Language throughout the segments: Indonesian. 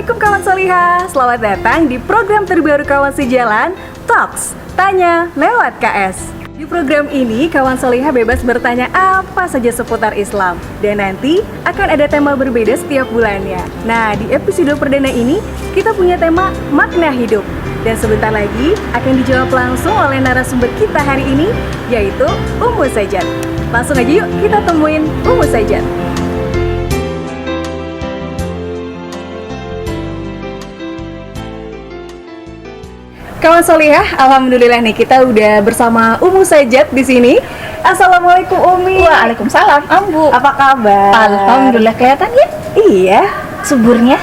Assalamualaikum kawan Soliha. Selamat datang di program terbaru Kawan Sejalan, Talks, Tanya Lewat KS. Di program ini, kawan Soliha bebas bertanya apa saja seputar Islam. Dan nanti akan ada tema berbeda setiap bulannya. Nah, di episode perdana ini, kita punya tema makna hidup. Dan sebentar lagi akan dijawab langsung oleh narasumber kita hari ini, yaitu Ummu Sajat. Langsung aja yuk kita temuin Ummu Sajat. Kawan Solihah, alhamdulillah nih kita udah bersama Ummu Sajat di sini. Assalamualaikum Umi. Waalaikumsalam, Ambu. Apa kabar? Alhamdulillah, kelihatan ya? Iya, Suburnya.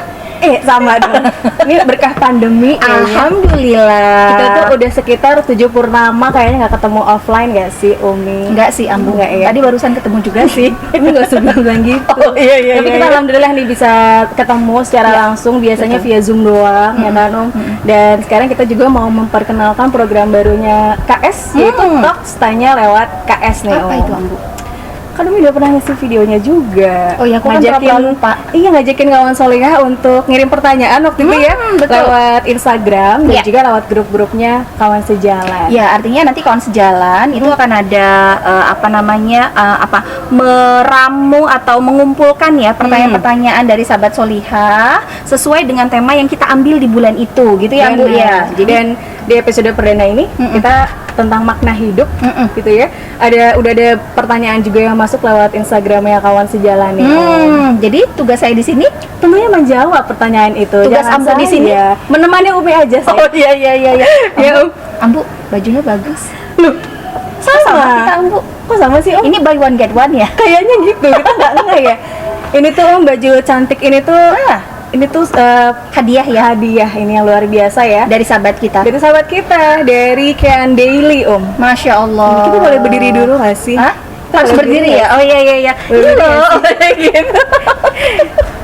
sama dong. Ini berkah pandemi kayaknya. Alhamdulillah. Kita tuh udah sekitar 7 purnama kayaknya nggak ketemu offline nggak sih Umi? Enggak sih, Ambu. Enggak ya? Tadi barusan ketemu juga sih. Ini nggak usah bilang gitu. Oh, iya. Tapi kita alhamdulillah nih bisa ketemu secara langsung, biasanya betul. via Zoom doang, ya kan Om? Dan sekarang kita juga mau memperkenalkan program barunya KS, yaitu Talks Tanya Lewat KS nih Om. Apa itu, Ambu? Kan Umi udah pernah ngisi videonya juga. Oh iya, aku kan pernah lupa. Iya, ngajakin kawan Solihah untuk ngirim pertanyaan waktu itu ya, betul. lewat Instagram dan Iya. juga lewat grup-grupnya kawan sejalan. Ya, artinya nanti kawan sejalan itu akan ada meramu atau mengumpulkan ya pertanyaan-pertanyaan dari sahabat Solihah sesuai dengan tema yang kita ambil di bulan itu, gitu ya, Ambu ya. Jadi dan di episode perdana ini kita tentang makna hidup, gitu ya. Udah ada pertanyaan juga yang masuk lewat Instagramnya kawan sejalan nih. Jadi tugas saya di sini Tentunya menjawab pertanyaan itu. Tugas Jangan Ambu di saya. sini? Menemani Umi aja saya. iya. Ya, Om. Ambu, bajunya bagus. Loh, Sama kita, Ambu. Kok sama sih Om? Ini buy one get one ya? Kayaknya gitu, kita nggak ya. Ini tuh Om, baju cantik ini tuh, ini tuh Hadiah ya hadiah ini yang luar biasa ya. dari sahabat kita. Dari sahabat kita, dari Kean Daily Om. Masya Allah. Kita boleh berdiri dulu nggak sih? Hah? Harus Boleh berdiri ya? Oh iya. Boleh Loh. gitu.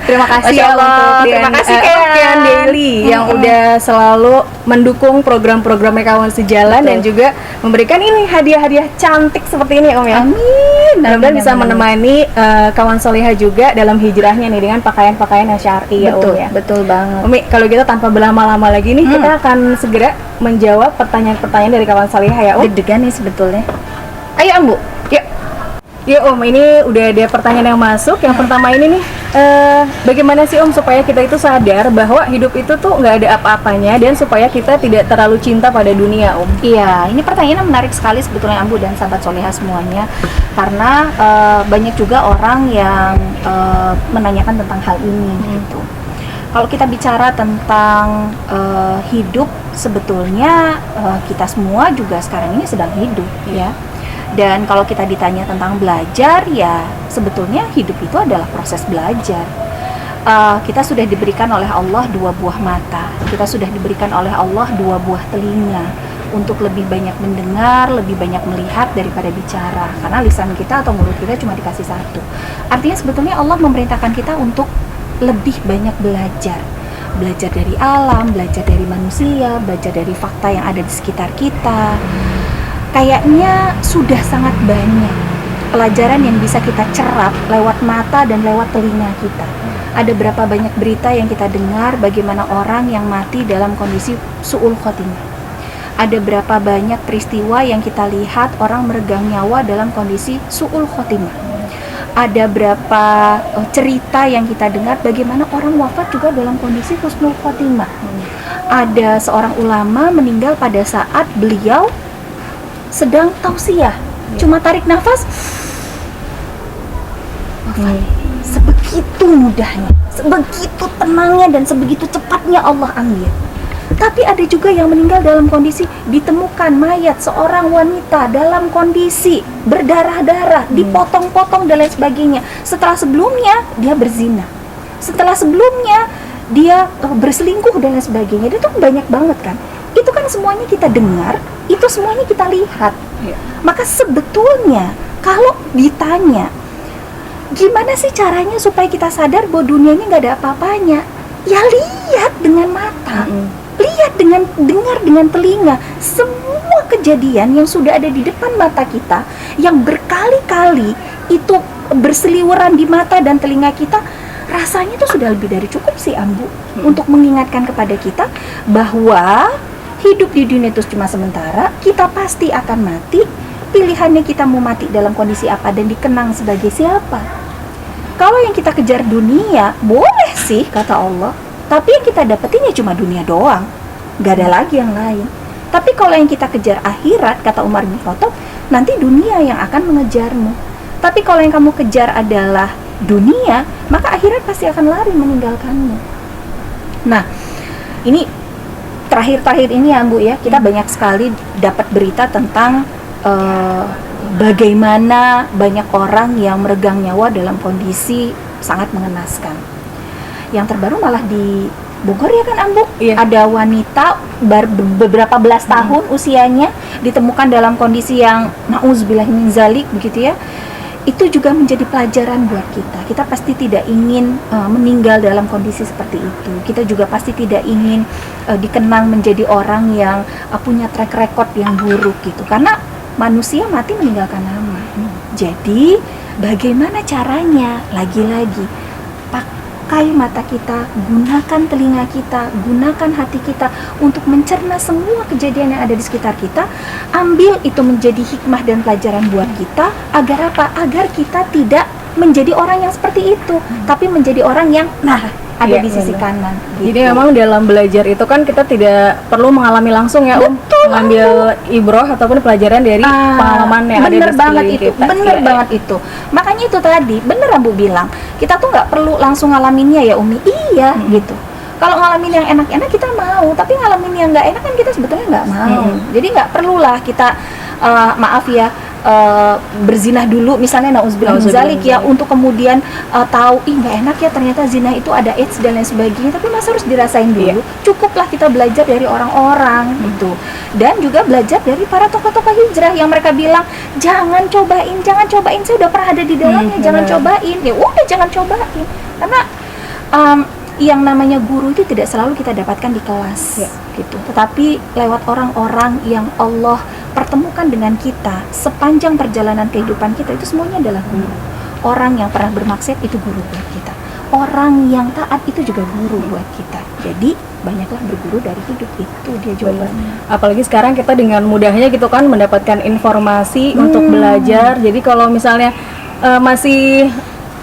Terima kasih Masya ya Allah, untuk terima kasih, Kean. Kean Daily yang udah selalu mendukung program-programnya kawan sejalan. Betul. Dan juga memberikan ini hadiah-hadiah cantik seperti ini Om ya. Amin. Mudah-mudahan bisa Amin. menemani kawan Solihah juga dalam hijrahnya nih dengan pakaian-pakaian yang syar'i ya Betul, Om ya. betul banget. Umi, kalau gitu tanpa berlama-lama lagi nih, kita akan segera menjawab pertanyaan-pertanyaan dari kawan Solihah ya Om. Deg-degan nih sebetulnya. Ayo, Ambu. Yuk. Ya Om, ini udah ada pertanyaan yang masuk. Yang pertama ini nih, bagaimana sih Om supaya kita itu sadar bahwa hidup itu tuh nggak ada apa-apanya dan supaya kita tidak terlalu cinta pada dunia Om? Iya, ini pertanyaan menarik sekali sebetulnya, Ambu dan sahabat Solihah semuanya, karena banyak juga orang yang menanyakan tentang hal ini gitu. Kalau kita bicara tentang hidup, sebetulnya kita semua juga sekarang ini sedang hidup ya. Dan kalau kita ditanya tentang belajar, ya sebetulnya hidup itu adalah proses belajar. Kita sudah diberikan oleh Allah 2 buah mata, kita sudah diberikan oleh Allah 2 buah telinga untuk lebih banyak mendengar, lebih banyak melihat daripada bicara. Karena lisan kita atau mulut kita cuma dikasih 1. Artinya sebetulnya Allah memerintahkan kita untuk lebih banyak belajar. Belajar dari alam, belajar dari manusia, belajar dari fakta yang ada di sekitar kita. Kayaknya sudah sangat banyak pelajaran yang bisa kita cerap lewat mata dan lewat telinga kita. Ada berapa banyak berita yang kita dengar bagaimana orang yang mati dalam kondisi su'ul khotimah. Ada berapa banyak peristiwa yang kita lihat orang meregang nyawa dalam kondisi su'ul khotimah. Ada berapa cerita yang kita dengar bagaimana orang wafat juga dalam kondisi husnul khotimah. Ada seorang ulama meninggal pada saat beliau sedang tausiah, cuma tarik nafas, sebegitu mudahnya, sebegitu tenangnya dan sebegitu cepatnya Allah ambil. Tapi ada juga yang meninggal dalam kondisi ditemukan mayat seorang wanita dalam kondisi berdarah-darah, dipotong-potong dan lain sebagainya. Setelah sebelumnya dia berzina, setelah sebelumnya dia berselingkuh dan lain sebagainya. Itu banyak banget kan. Itu kan semuanya kita dengar, itu semuanya kita lihat. Maka sebetulnya kalau ditanya gimana sih caranya supaya kita sadar bahwa dunia ini nggak ada apa-apanya, ya lihat dengan mata, lihat dengan dengar dengan telinga. Semua kejadian yang sudah ada di depan mata kita, yang berkali-kali itu berseliweran di mata dan telinga kita, rasanya itu sudah lebih dari cukup sih Ambu untuk mengingatkan kepada kita bahwa hidup di dunia itu cuma sementara, kita pasti akan mati. Pilihannya kita mau mati dalam kondisi apa dan dikenang sebagai siapa. Kalau yang kita kejar dunia, boleh sih kata Allah, tapi yang kita dapetinnya cuma dunia doang, gak ada lagi yang lain. Tapi kalau yang kita kejar akhirat, kata Umar bin Khattab, nanti dunia yang akan mengejarmu. Tapi kalau yang kamu kejar adalah dunia, maka akhirat pasti akan lari meninggalkanmu. Nah, ini terakhir-terakhir ini ya Bu ya, kita banyak sekali dapat berita tentang bagaimana banyak orang yang meregang nyawa dalam kondisi sangat mengenaskan. Yang terbaru malah di Bogor ya kan Ambu, ada wanita beberapa belas tahun usianya ditemukan dalam kondisi yang na'udzubillah min zalik begitu ya. Itu juga menjadi pelajaran buat kita. Kita pasti tidak ingin meninggal dalam kondisi seperti itu. Kita juga pasti tidak ingin dikenang menjadi orang yang punya track record yang buruk gitu. Karena manusia mati meninggalkan nama. Jadi bagaimana caranya? Lagi-lagi pakai mata kita, gunakan telinga kita, gunakan hati kita untuk mencerna semua kejadian yang ada di sekitar kita. Ambil itu menjadi hikmah dan pelajaran buat kita. Agar apa? Agar kita tidak menjadi orang yang seperti itu, tapi menjadi orang yang ada di sisi kanan gitu. Jadi memang dalam belajar itu kan kita tidak perlu mengalami langsung ya mengambil ibroh ataupun pelajaran dari pengalaman yang ada di sekeliling kita. Bener banget itu. Makanya itu tadi bener Bu bilang, kita tuh nggak perlu langsung ngalaminnya ya Umi. Iya gitu. Kalau ngalamin yang enak-enak kita mau, tapi ngalamin yang nggak enak kan kita sebetulnya nggak mau. Jadi nggak perlulah kita maaf ya, berzinah dulu misalnya na'udzubillah min zalik ya, untuk kemudian tahu nggak enak ya ternyata zina itu ada AIDS dan lain sebagainya, tapi masa harus dirasain dulu? Cukuplah kita belajar dari orang-orang gitu, dan juga belajar dari para tokoh-tokoh hijrah yang mereka bilang jangan cobain, saya udah pernah ada di dalamnya, jangan cobain, ya udah jangan cobain, karena yang namanya guru itu tidak selalu kita dapatkan di kelas gitu, tetapi lewat orang-orang yang Allah pertemukan dengan kita sepanjang perjalanan kehidupan kita, itu semuanya adalah guru. Orang yang pernah bermaksiat itu guru buat kita, orang yang taat itu juga guru buat kita. Jadi banyaklah berguru dari hidup, itu dia jawabannya. Apalagi sekarang kita dengan mudahnya gitu kan mendapatkan informasi untuk belajar. Jadi kalau misalnya masih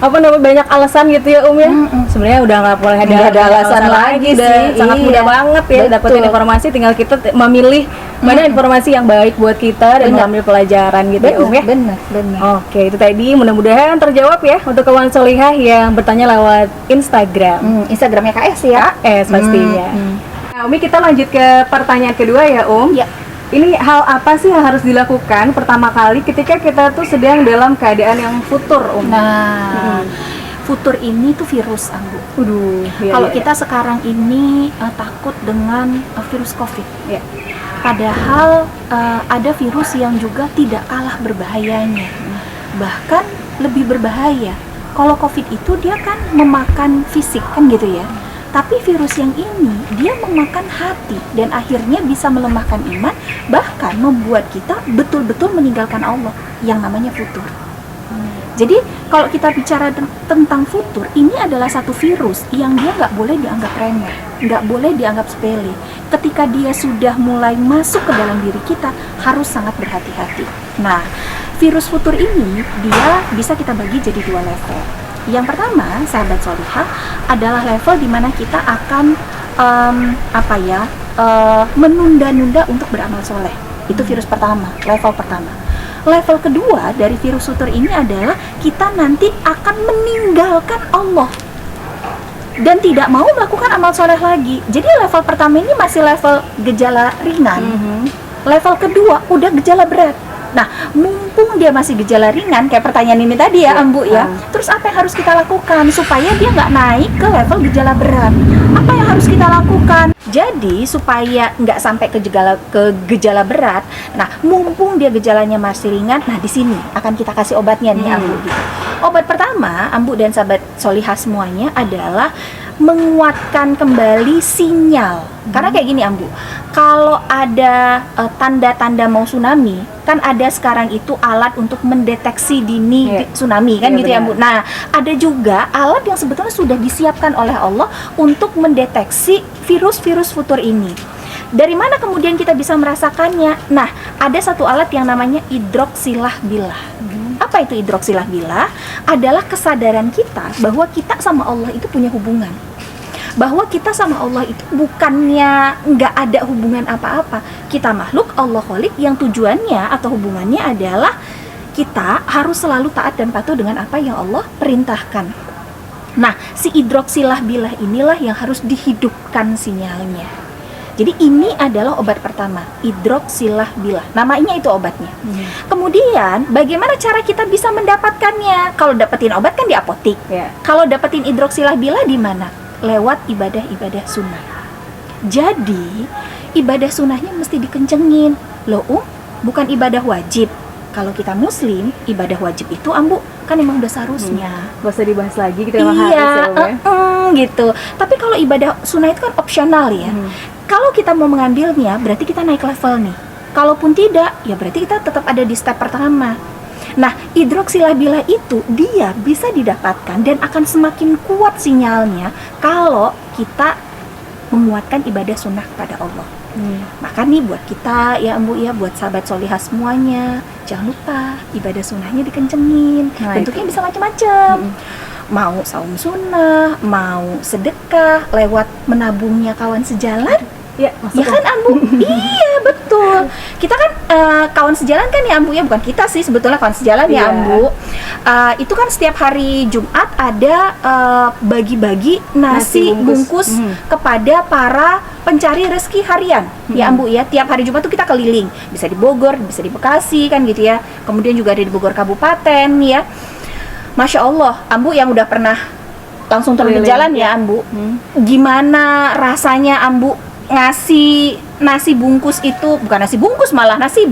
banyak alasan gitu ya ya, sebenarnya udah nggak boleh ada alasan lagi sih, sangat mudah banget ya dapetin informasi, tinggal kita memilih mana informasi yang baik buat kita dan mengambil pelajaran gitu ya ya. Benar. Oke, itu tadi mudah-mudahan terjawab ya untuk kawan solihah yang bertanya lewat Instagram. Instagramnya KS ya. KS pastinya. Nah Umi, kita lanjut ke pertanyaan kedua ya Ya. Ini hal apa sih yang harus dilakukan pertama kali ketika kita tuh sedang dalam keadaan yang futur, Futur ini tuh virus, Ambu. Kalau kita sekarang ini takut dengan virus COVID. Padahal ada virus yang juga tidak kalah berbahayanya. Bahkan lebih berbahaya. Kalau COVID itu dia kan memakan fisik kan gitu ya. Tapi virus yang ini dia memakan hati dan akhirnya bisa melemahkan iman, bahkan membuat kita betul-betul meninggalkan Allah yang namanya futur. Jadi kalau kita bicara tentang futur, ini adalah satu virus yang dia nggak boleh dianggap remeh, nggak boleh dianggap sepele. Ketika dia sudah mulai masuk ke dalam diri kita, harus sangat berhati-hati. Nah, virus futur ini dia bisa kita bagi jadi dua level. Yang pertama, sahabat solihah, adalah level di mana kita akan menunda-nunda untuk beramal soleh. Itu virus pertama, level pertama. Level kedua dari virus futur ini adalah kita nanti akan meninggalkan Allah dan tidak mau melakukan amal soleh lagi. Jadi level pertama ini masih level gejala ringan. Level kedua udah gejala berat. Nah, mumpung dia masih gejala ringan, kayak pertanyaan ini tadi ya, Ambu ya. Terus apa yang harus kita lakukan supaya dia nggak naik ke level gejala berat? Apa yang harus kita lakukan? Jadi supaya nggak sampai ke gejala berat. Nah, mumpung dia gejalanya masih ringan, nah di sini akan kita kasih obatnya nih, Ambu. Gitu. Obat pertama, Ambu dan sahabat solihah semuanya adalah menguatkan kembali sinyal. Karena kayak gini Ambu, kalau ada tanda-tanda mau tsunami, kan ada sekarang itu alat untuk mendeteksi dini tsunami kan, gitu ya Ambu. Nah, ada juga alat yang sebetulnya sudah disiapkan oleh Allah untuk mendeteksi virus-virus futur ini. Dari mana kemudian kita bisa merasakannya? Nah, ada satu alat yang namanya hidroksilah bilah. Apa itu hidroksilah bilah? Adalah kesadaran kita bahwa kita sama Allah itu punya hubungan. Bahwa kita sama Allah itu bukannya nggak ada hubungan apa-apa. Kita makhluk Allah Khalik yang tujuannya atau hubungannya adalah kita harus selalu taat dan patuh dengan apa yang Allah perintahkan. Nah, si hidroksilah bilah inilah yang harus dihidupkan sinyalnya. Jadi ini adalah obat pertama, hidroksilah bilah. Namanya itu obatnya. Kemudian bagaimana cara kita bisa mendapatkannya? Kalau dapetin obat kan di apotik. Kalau dapetin hidroksilah bilah di mana? Lewat ibadah-ibadah sunnah. Jadi ibadah sunnahnya mesti dikencengin. Loh, bukan ibadah wajib. Kalau kita muslim, ibadah wajib itu Ambu kan emang udah seharusnya. Gak usah dibahas lagi gitu, emang iya, harus ya, gitu. Tapi kalau ibadah sunnah itu kan opsional ya. Kalau kita mau mengambilnya, berarti kita naik level nih. Kalaupun tidak, ya berarti kita tetap ada di step pertama. Nah, hidroksilah bilah itu dia bisa didapatkan dan akan semakin kuat sinyalnya kalau kita menguatkan ibadah sunnah kepada Allah. Maka nih buat kita ya Ambu ya, buat sahabat solihah semuanya, jangan lupa ibadah sunnahnya dikencengin. Bentuknya bisa macam-macam. Mau saum sunnah, mau sedekah lewat menabungnya kawan sejalan. Ya kan Ambu? Iya betul. Kita kan kawan sejalan kan ya Ambu ya, bukan kita sih sebetulnya kawan sejalan ya Ambu. Itu kan setiap hari Jumat ada bagi-bagi nasi bungkus kepada para pencari rezeki harian ya Ambu ya. Tiap hari Jumat tuh kita keliling, bisa di Bogor, bisa di Bekasi kan gitu ya. Kemudian juga ada di Bogor Kabupaten ya. Masya Allah, Ambu yang udah pernah langsung terjun jalan ya Ambu. Gimana rasanya Ambu ngasih nasi bungkus itu, bukan nasi bungkus malah nasi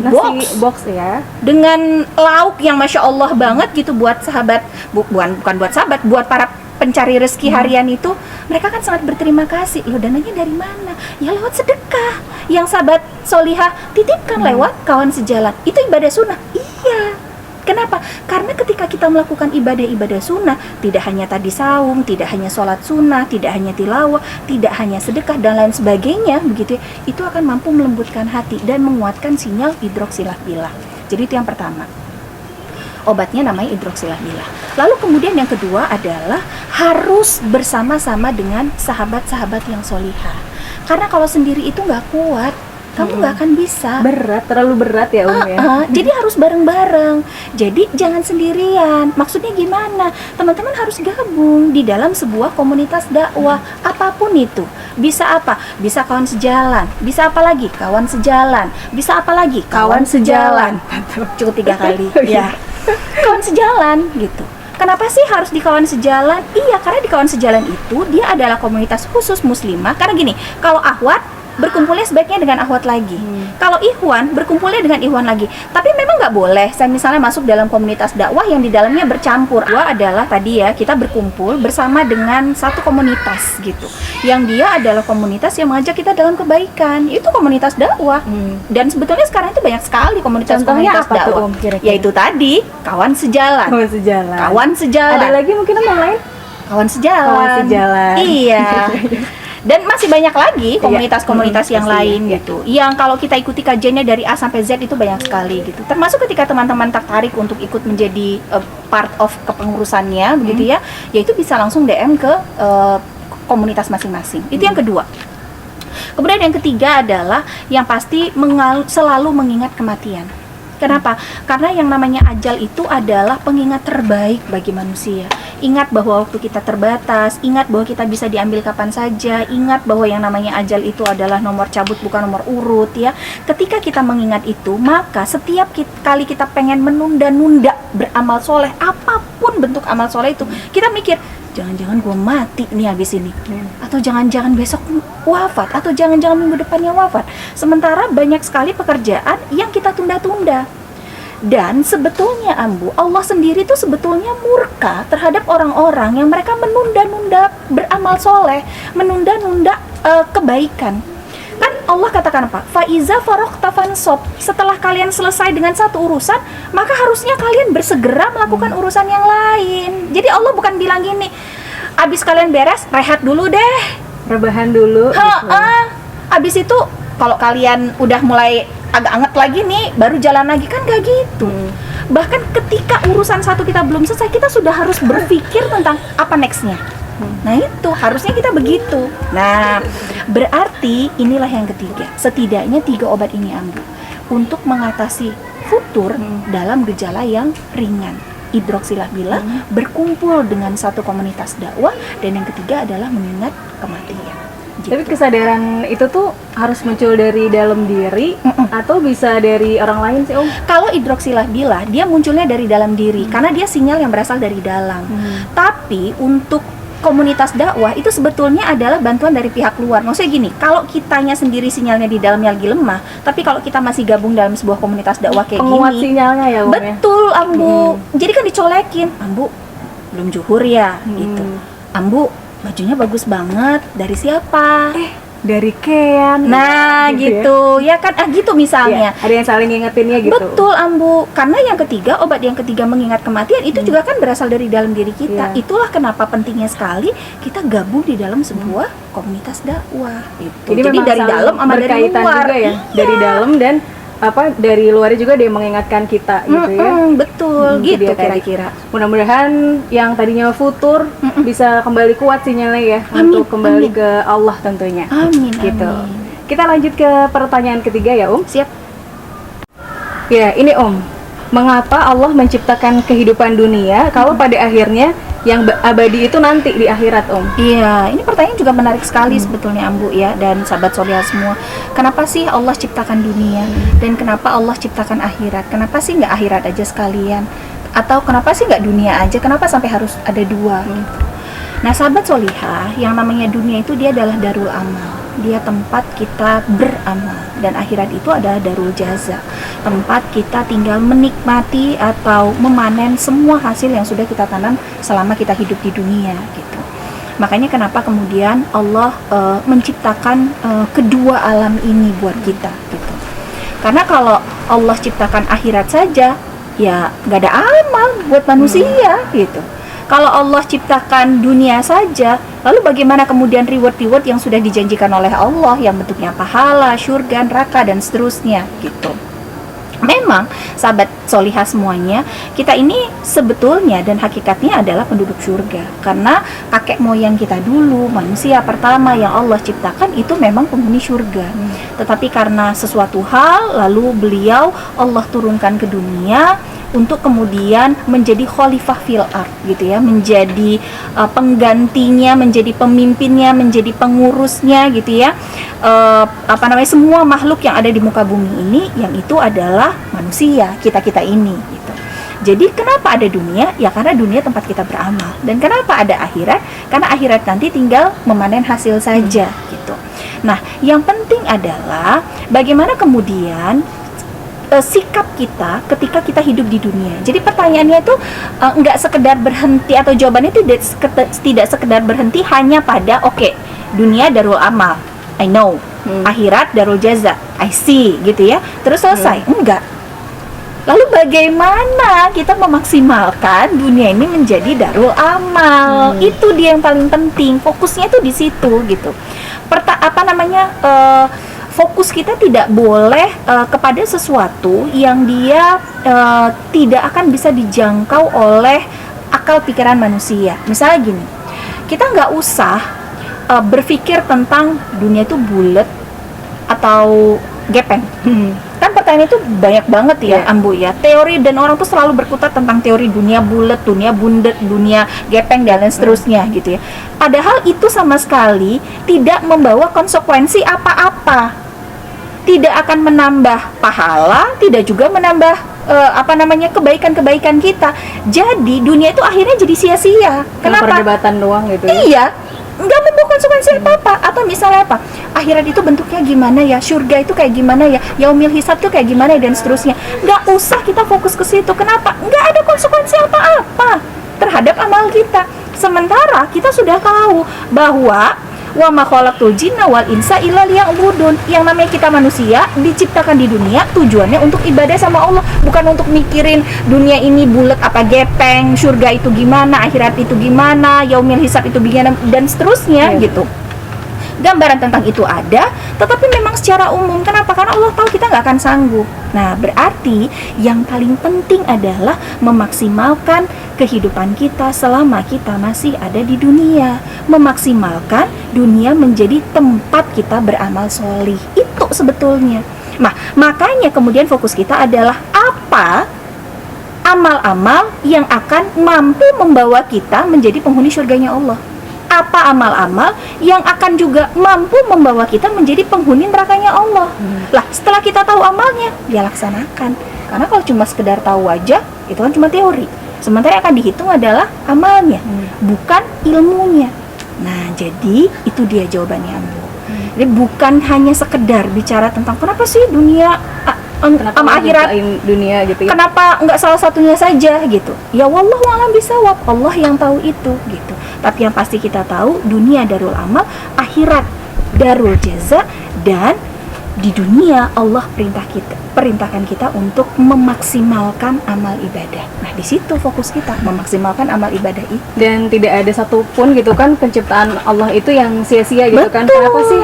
box ya, dengan lauk yang Masya Allah banget gitu buat sahabat, bukan buat sahabat, buat para pencari rezeki harian itu. Mereka kan sangat berterima kasih. Loh, dananya dari mana? Ya lewat sedekah yang sahabat solihah titipkan lewat kawan sejalan. Itu ibadah sunnah. Iya. Kenapa? Karena ketika kita melakukan ibadah-ibadah sunnah, tidak hanya tadi saum, tidak hanya sholat sunnah, tidak hanya tilawah, tidak hanya sedekah dan lain sebagainya, begitu ya, itu akan mampu melembutkan hati dan menguatkan sinyal hidroksilah bilah. Jadi itu yang pertama. Obatnya namanya hidroksilah bilah. Lalu kemudian yang kedua adalah harus bersama-sama dengan sahabat-sahabat yang solihah. Karena kalau sendiri itu nggak kuat, kamu nggak akan bisa. Berat, terlalu berat ya ya. Jadi harus bareng-bareng. Jadi jangan sendirian. Maksudnya gimana? Teman-teman harus gabung di dalam sebuah komunitas dakwah. Apapun itu. Bisa apa? Bisa kawan sejalan. Bisa apa lagi? Kawan sejalan. Bisa apa lagi? Kawan sejalan. Cukup 3 kali. Ya. Kawan sejalan gitu. Kenapa sih harus di kawan sejalan? Iya, karena di kawan sejalan itu dia adalah komunitas khusus muslimah. Karena gini, kalau akhwat berkumpulnya sebaiknya dengan akhwat lagi. Kalau ikhwan, berkumpulnya dengan ikhwan lagi. Tapi memang nggak boleh saya misalnya masuk dalam komunitas dakwah yang di dalamnya bercampur. Dua adalah tadi ya, kita berkumpul bersama dengan satu komunitas gitu. Yang dia adalah komunitas yang mengajak kita dalam kebaikan. Itu komunitas dakwah. Dan sebetulnya sekarang itu banyak sekali komunitas-komunitas dakwah. Yaitu tadi, kawan sejalan. Kawan sejalan. Kawan sejalan. Ada lagi mungkin yang lain? Kawan sejalan. Kawan sejalan. Iya. Dan masih banyak lagi komunitas-komunitas yang lain gitu. Yang kalau kita ikuti kajiannya dari A sampai Z itu banyak sekali gitu. Termasuk ketika teman-teman tertarik untuk ikut menjadi part of kepengurusannya begitu ya, yaitu bisa langsung DM ke komunitas masing-masing. Itu yang kedua. Kemudian yang ketiga adalah yang pasti selalu mengingat kematian. Kenapa? Karena yang namanya ajal itu adalah pengingat terbaik bagi manusia. Ingat bahwa waktu kita terbatas, ingat bahwa kita bisa diambil kapan saja, ingat bahwa yang namanya ajal itu adalah nomor cabut bukan nomor urut ya. Ketika kita mengingat itu, maka setiap kali kita pengen menunda-nunda beramal soleh, apapun bentuk amal soleh itu, kita mikir, jangan-jangan gue mati nih habis ini, atau jangan-jangan besok wafat, atau jangan-jangan minggu depannya wafat. Sementara banyak sekali pekerjaan yang kita tunda-tunda. Dan sebetulnya Ambu, Allah sendiri tuh sebetulnya murka terhadap orang-orang yang mereka menunda-nunda beramal amal soleh, menunda-nunda kebaikan. Kan Allah katakan apa? Faiza faraqta fansob. Setelah kalian selesai dengan satu urusan, maka harusnya kalian bersegera melakukan urusan yang lain. Jadi Allah bukan bilang gini, abis kalian beres, rehat dulu deh, Rebahan dulu gitu. Abis itu kalau kalian udah mulai agak anget lagi nih, baru jalan lagi, kan gak gitu. Bahkan ketika urusan satu kita belum selesai, kita sudah harus berpikir tentang apa nextnya. Nah itu harusnya kita begitu. Nah berarti inilah yang ketiga, setidaknya 3 obat ini Ambu untuk mengatasi futur dalam gejala yang ringan. Hidroksilah bilah, berkumpul dengan satu komunitas dakwah, dan yang ketiga adalah mengingat kematian. Tapi kesadaran itu tuh harus muncul dari dalam diri atau bisa dari orang lain sih Om? Kalau hidroksilah bilah, dia munculnya dari dalam diri karena dia sinyal yang berasal dari dalam. Tapi untuk komunitas dakwah itu sebetulnya adalah bantuan dari pihak luar. Maksudnya gini, kalau kitanya sendiri sinyalnya di dalamnya lagi lemah, tapi kalau kita masih gabung dalam sebuah komunitas dakwah kayak penguat gini, sinyalnya ya Om? betul Ambu. Jadi kan dicolekin, Ambu belum zuhur ya, gitu. Ambu bajunya bagus banget, dari siapa? Dari Kean. Nah gitu ya kan, gitu misalnya. Iya, ada yang saling ngingetinnya gitu. Betul Ambu, karena yang ketiga, obat yang ketiga mengingat kematian itu juga kan berasal dari dalam diri kita. Iya. Itulah kenapa pentingnya sekali kita gabung di dalam sebuah komunitas dakwah gitu. Jadi memang dari saling dalam sama dari berkaitan luar juga ya. Iya. Dari dalam dan dari luarnya juga dia mengingatkan kita gitu ya. Betul Itu gitu dia tadi. kira-kira. Mudah-mudahan yang tadinya futur bisa kembali kuat sinyalnya ya. Amin, Untuk kembali amin. ke Allah tentunya. Amin Gitu. amin. Kita lanjut ke pertanyaan ketiga ya Om. Siap. Ya ini Om, mengapa Allah menciptakan kehidupan dunia kalau pada akhirnya yang abadi itu nanti di akhirat Om? Iya, ini pertanyaan juga menarik sekali sebetulnya Ambu ya, dan sahabat Solihah semua. Kenapa sih Allah ciptakan dunia dan kenapa Allah ciptakan akhirat? Kenapa sih nggak akhirat aja sekalian? Atau kenapa sih nggak dunia aja? Kenapa sampai harus ada dua? Gitu. Nah sahabat Solihah, yang namanya dunia itu dia adalah darul amal. Dia tempat kita beramal, dan akhirat itu adalah darul jaza, tempat kita tinggal menikmati atau memanen semua hasil yang sudah kita tanam selama kita hidup di dunia gitu. Makanya kenapa kemudian Allah menciptakan kedua alam ini buat kita gitu. Karena kalau Allah ciptakan akhirat saja, ya nggak ada amal buat manusia gitu. Kalau Allah ciptakan dunia saja, lalu bagaimana kemudian reward-reward yang sudah dijanjikan oleh Allah yang bentuknya pahala, syurga, neraka, dan seterusnya gitu. Memang sahabat Solihah semuanya, kita ini sebetulnya dan hakikatnya adalah penduduk surga. Karena kakek moyang kita dulu, manusia pertama yang Allah ciptakan itu memang penghuni surga. Tetapi karena sesuatu hal, lalu beliau Allah turunkan ke dunia untuk kemudian menjadi khalifah fil ard gitu ya, menjadi penggantinya, menjadi pemimpinnya, menjadi pengurusnya gitu ya, semua makhluk yang ada di muka bumi ini, yang itu adalah manusia, kita ini gitu. Jadi kenapa ada dunia? Ya karena dunia tempat kita beramal. Dan kenapa ada akhirat? Karena akhirat nanti tinggal memanen hasil saja gitu. Nah, yang penting adalah bagaimana kemudian sikap kita ketika kita hidup di dunia. Jadi pertanyaannya itu nggak sekedar berhenti, atau jawabannya itu tidak sekedar berhenti hanya pada dunia darul amal, I know, akhirat darul jaza, I see gitu ya, terus selesai. Enggak. Lalu bagaimana kita memaksimalkan dunia ini menjadi darul amal? Itu dia yang paling penting. Fokusnya itu di situ gitu. Fokus kita tidak boleh kepada sesuatu yang dia tidak akan bisa dijangkau oleh akal pikiran manusia. Misalnya gini, kita nggak usah berpikir tentang dunia itu bulat atau gepeng. Kan pertanyaan itu banyak banget ya, Ambu ya. Teori, dan orang tuh selalu berkutat tentang teori dunia bulat, dunia bundet, dunia gepeng, dan lain seterusnya gitu ya. Padahal itu sama sekali tidak membawa konsekuensi apa-apa. Tidak akan menambah pahala, tidak juga menambah kebaikan-kebaikan kita. Jadi dunia itu akhirnya jadi sia-sia. Kenapa? Perdebatan doang gitu ya? Iya, nggak membawa konsekuensi apa-apa. Atau misalnya apa? Akhirat itu bentuknya gimana ya? Surga itu kayak gimana ya? Yaumil hisab itu kayak gimana ya? Dan seterusnya. Nggak usah kita fokus ke situ. Kenapa? Nggak ada konsekuensi apa-apa terhadap amal kita. Sementara kita sudah tahu bahwa wa ma khalaqtul jinna wal insa illa liya'budun. Yang namanya kita manusia diciptakan di dunia tujuannya untuk ibadah sama Allah, bukan untuk mikirin dunia ini bulat apa gepeng, surga itu gimana, akhirat itu gimana, yaumil hisab itu gimana, dan seterusnya gitu. Gambaran tentang itu ada, tetapi memang secara umum. Kenapa? Karena Allah tahu kita nggak akan sanggup. Nah, berarti yang paling penting adalah memaksimalkan kehidupan kita selama kita masih ada di dunia. Memaksimalkan dunia menjadi tempat kita beramal solih. Itu sebetulnya. Nah, makanya kemudian fokus kita adalah apa amal-amal yang akan mampu membawa kita menjadi penghuni surganya Allah. Apa amal-amal yang akan juga mampu membawa kita menjadi penghuni nerakanya Allah. Lah, setelah kita tahu amalnya, ya laksanakan. Karena kalau cuma sekedar tahu aja, itu kan cuma teori. Sementara yang akan dihitung adalah amalnya, bukan ilmunya. Nah, jadi itu dia jawabannya, Ambu. Jadi bukan hanya sekedar bicara tentang kenapa sih dunia sama akhirat dunia gitu ya. Kenapa nggak salah satunya saja gitu? Ya wallahu a'lam bishawab, Allah yang tahu itu gitu. Tapi yang pasti kita tahu dunia darul amal, akhirat darul jaza, dan di dunia Allah perintahkan kita untuk memaksimalkan amal ibadah. Nah, di situ fokus kita, memaksimalkan amal ibadah itu. Dan tidak ada satupun gitu kan penciptaan Allah itu yang sia-sia gitu. Betul. Kan. Kenapa sih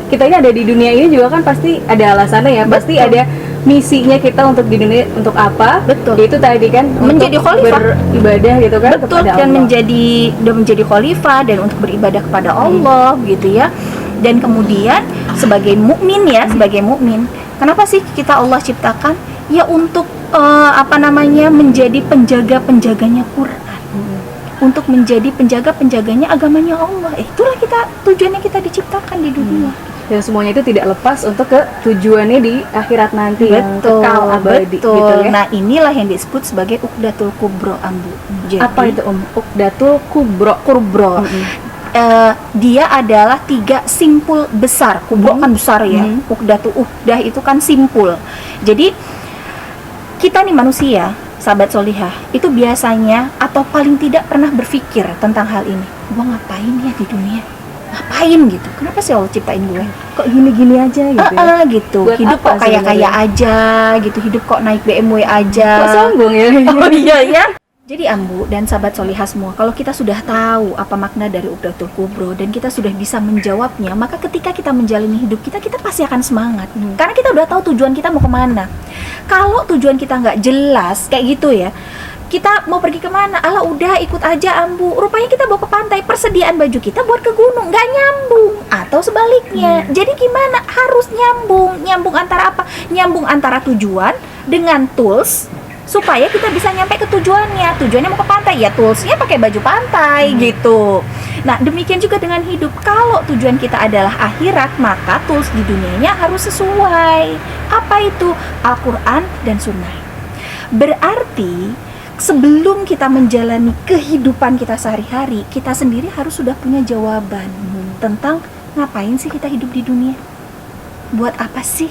kita ini ada di dunia ini juga kan pasti ada alasannya ya. Betul. Pasti ada misinya kita untuk di dunia, untuk apa? Betul. Itu tadi kan menjadi untuk khalifah, beribadah gitu kan. betul, kepada dan Allah. menjadi khalifah dan untuk beribadah kepada Allah gitu ya. Dan kemudian sebagai mukmin ya, sebagai mukmin, kenapa sih kita Allah ciptakan? Ya untuk menjadi penjaga-penjaganya Quran. Untuk menjadi penjaga-penjaganya agamanya Allah. Itulah tujuannya kita diciptakan di dunia. Dan semuanya itu tidak lepas untuk ke tujuannya di akhirat nanti yang kekal abadi betul. gitu ya. Nah, inilah yang disebut sebagai uqdatul kubro, Ambu. Jadi, apa itu uqdatul kubro? Dia adalah 3 simpul besar. Kubro kan besar ya. Uqdah itu kan simpul. Jadi kita nih manusia, sahabat solihah, itu biasanya atau paling tidak pernah berpikir tentang hal ini. Gua ngapain ya di dunia? Ngapain gitu? Kenapa sih Allah ciptain gue? Kok gini-gini aja gitu ya? Gitu. Buat hidup apa kok kaya-kaya sebenarnya? aja gitu. Hidup kok naik BMW aja. Kok sombong ya? Oh iya ya. Jadi Ambu dan sahabat solihah semua, kalau kita sudah tahu apa makna dari Uqdatul Kubro dan kita sudah bisa menjawabnya, maka ketika kita menjalani hidup kita pasti akan semangat. Karena kita udah tahu tujuan kita mau kemana. Kalau tujuan kita nggak jelas kayak gitu ya, kita mau pergi kemana? Alah udah ikut aja Ambu. Rupanya kita bawa ke pantai, persediaan baju kita buat ke gunung, nggak nyambung. Atau sebaliknya. Jadi gimana? Harus nyambung. Nyambung antara apa? Nyambung antara tujuan dengan tools, supaya kita bisa nyampe ke tujuannya. Tujuannya mau ke pantai, ya toolsnya pakai baju pantai gitu. Nah, demikian juga dengan hidup. Kalau tujuan kita adalah akhirat, maka tools di dunianya harus sesuai. Apa itu? Al-Quran dan Sunnah. Berarti sebelum kita menjalani kehidupan kita sehari-hari, kita sendiri harus sudah punya jawaban tentang ngapain sih kita hidup di dunia? Buat apa sih?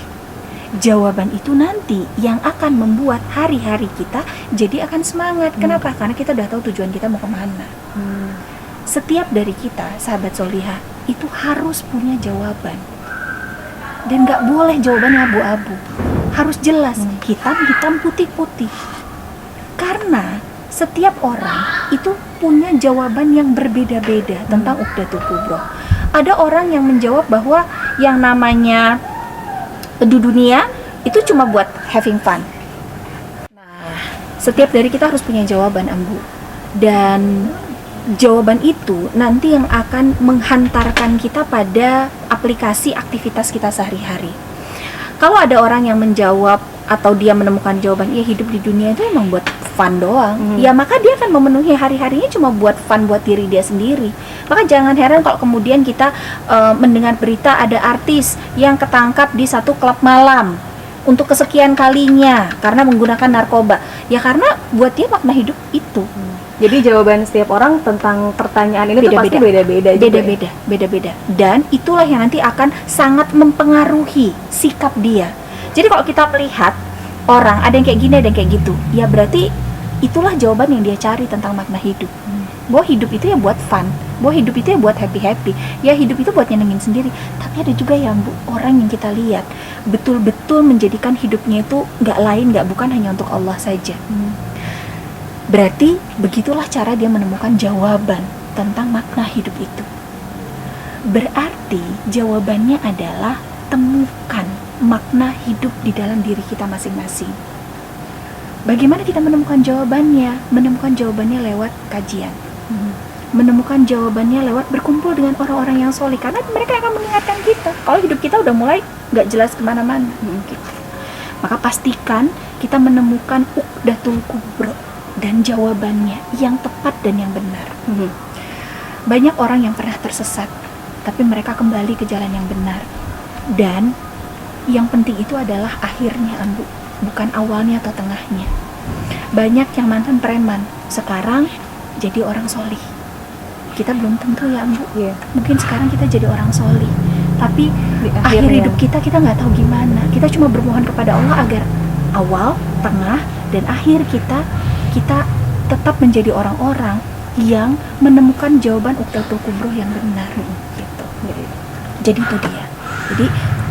Jawaban itu nanti yang akan membuat hari-hari kita jadi akan semangat. Kenapa? Karena kita udah tahu tujuan kita mau kemana. Setiap dari kita, sahabat solihah, itu harus punya jawaban. Dan gak boleh jawabannya abu-abu. Harus jelas, hitam-hitam, putih-putih. Karena setiap orang itu punya jawaban yang berbeda-beda tentang Uqdatul Kubro. Ada orang yang menjawab bahwa yang namanya di dunia itu cuma buat having fun. Nah, setiap dari kita harus punya jawaban, Ambu. Dan jawaban itu nanti yang akan menghantarkan kita pada aplikasi aktivitas kita sehari-hari. Kalau ada orang yang menjawab atau dia menemukan jawaban, ya hidup di dunia itu emang buat fun doang, ya maka dia akan memenuhi hari-harinya cuma buat fun buat diri dia sendiri. Maka jangan heran kalau kemudian kita mendengar berita ada artis yang ketangkap di satu klub malam untuk kesekian kalinya karena menggunakan narkoba. Ya karena buat dia makna hidup itu. Jadi jawaban setiap orang tentang pertanyaan ini tuh pasti beda-beda juga. Beda-beda. Dan itulah yang nanti akan sangat mempengaruhi sikap dia. Jadi kalau kita melihat orang ada yang kayak gini, ada yang kayak gitu, ya berarti itulah jawaban yang dia cari tentang makna hidup. bahwa hidup itu ya buat fun, bahwa hidup itu ya buat happy, ya hidup itu buat nyenengin sendiri. Tapi ada juga yang orang yang kita lihat betul-betul menjadikan hidupnya itu bukan hanya untuk Allah saja. Berarti begitulah cara dia menemukan jawaban tentang makna hidup itu. Berarti jawabannya adalah temukan makna hidup di dalam diri kita masing-masing. Bagaimana kita menemukan jawabannya? Menemukan jawabannya lewat kajian. Menemukan jawabannya lewat berkumpul dengan orang-orang yang soleh, karena mereka akan mengingatkan kita kalau hidup kita udah mulai nggak jelas kemana-mana. Gitu. Maka pastikan kita menemukan uqdatul kubro dan jawabannya yang tepat dan yang benar. Banyak orang yang pernah tersesat, tapi mereka kembali ke jalan yang benar. Dan yang penting itu adalah akhirnya, Ambu, bukan awalnya atau tengahnya. Banyak yang mantan preman sekarang jadi orang solih. Kita belum tentu ya, Ambu. Mungkin sekarang kita jadi orang solih, tapi di akhir hidup kita nggak tahu gimana. Kita cuma bermohon kepada Allah agar awal, tengah, dan akhir kita tetap menjadi orang-orang yang menemukan jawaban uqdatul kubro yang benar. Gitu. Jadi itu dia. Jadi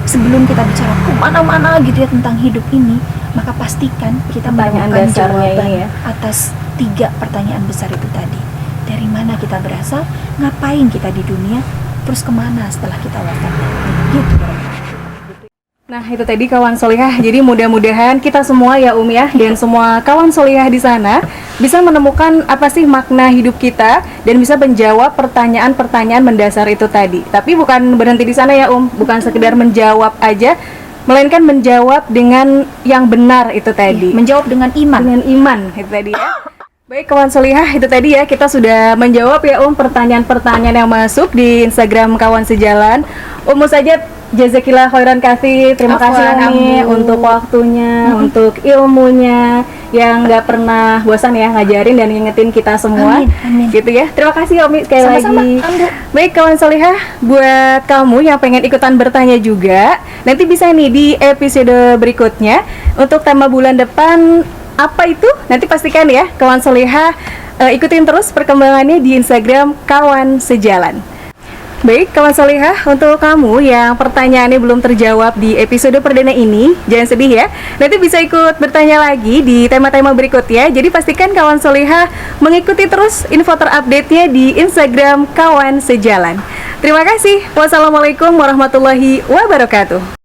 sebelum kita bicara kemana-mana gitu ya tentang hidup ini, maka pastikan kita menemukan jawaban atas 3 pertanyaan besar itu tadi. Dari mana kita berasal, ngapain kita di dunia, terus kemana setelah kita wafat. Gitu. Nah, itu tadi kawan solihah. Jadi mudah-mudahan kita semua ya ya, dan semua kawan solihah di sana bisa menemukan apa sih makna hidup kita dan bisa menjawab pertanyaan-pertanyaan mendasar itu tadi. Tapi bukan berhenti di sana ya bukan sekedar menjawab aja, melainkan menjawab dengan yang benar itu tadi. Menjawab dengan iman. Dengan iman itu tadi ya. Baik kawan solihah, itu tadi ya kita sudah menjawab ya pertanyaan-pertanyaan yang masuk di Instagram kawan sejalan. Umu saja jazakillah khairan kasih. Terima kasih Umi untuk waktunya, untuk ilmunya yang nggak pernah bosan ya ngajarin dan ngingetin kita semua. Amin. Gitu ya. Terima kasih Umi sekali Sama-sama, lagi. Ambu. Baik kawan solihah, buat kamu yang pengen ikutan bertanya juga, nanti bisa nih di episode berikutnya untuk tema bulan depan apa itu? Nanti pastikan ya kawan solihah, ikutin terus perkembangannya di Instagram kawan sejalan. Baik kawan solihah, untuk kamu yang pertanyaannya belum terjawab di episode perdana ini, jangan sedih ya, nanti bisa ikut bertanya lagi di tema-tema berikutnya. Jadi pastikan kawan solihah mengikuti terus info terupdate-nya di Instagram kawan sejalan. Terima kasih. Wassalamualaikum warahmatullahi wabarakatuh.